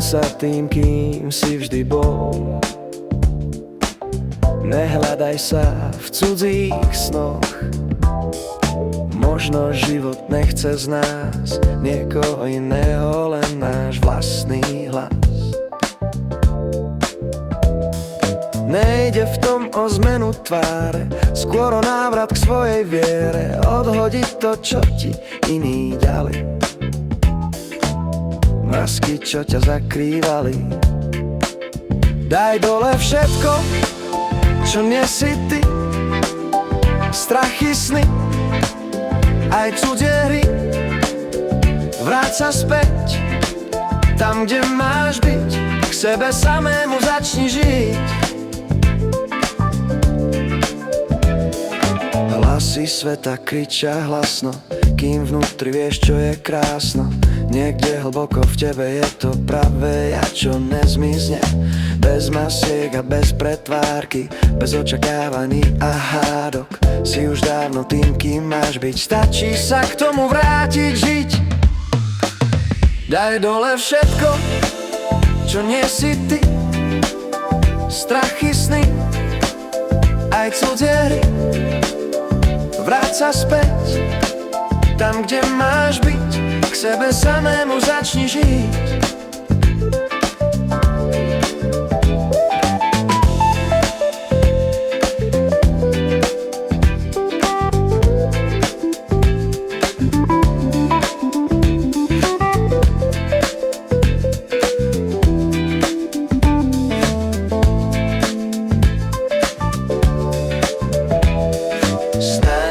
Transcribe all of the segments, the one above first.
sa tým, kým si vždy bol. Nehľadaj sa v cudzích snoch. Možno život nechce z nás niekoho iného, len náš vlastný hlas. Nejde v tom o zmenu tváre, skôr o návrat k svojej viere. Odhodiť to, čo ti iní dali, masky, čo ťa zakrývali. Daj dole všetko, čo nie si ty. Strachy, sny, aj cudzie hry. Vráť sa späť, tam, kde máš byť. K sebe samému začni žiť. Hlasy sveta kričia hlasno, kým vnútri vieš, čo je krásno. Niekde hlboko v tebe je to pravé ja, čo nezmizne. Bez masiek a bez pretvárky, bez očakávaní a hádok. Si už dávno tým, kým máš byť. Stačí sa k tomu vrátiť, žiť. Daj dole všetko, čo nie si ty. Strachy, sny, aj cudzie hry. Vráť sa späť, tam, kde máš byť. K sebe samému začni žiť.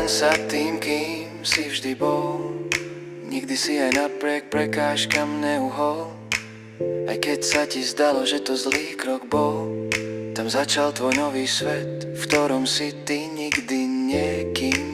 Sa tým, kým si vždy bol. Nikdy si aj napriek prekážkam neuhol. Aj keď sa ti zdalo, že to zlý krok bol, tam začal tvoj nový svet, v ktorom si ty nikdy niekým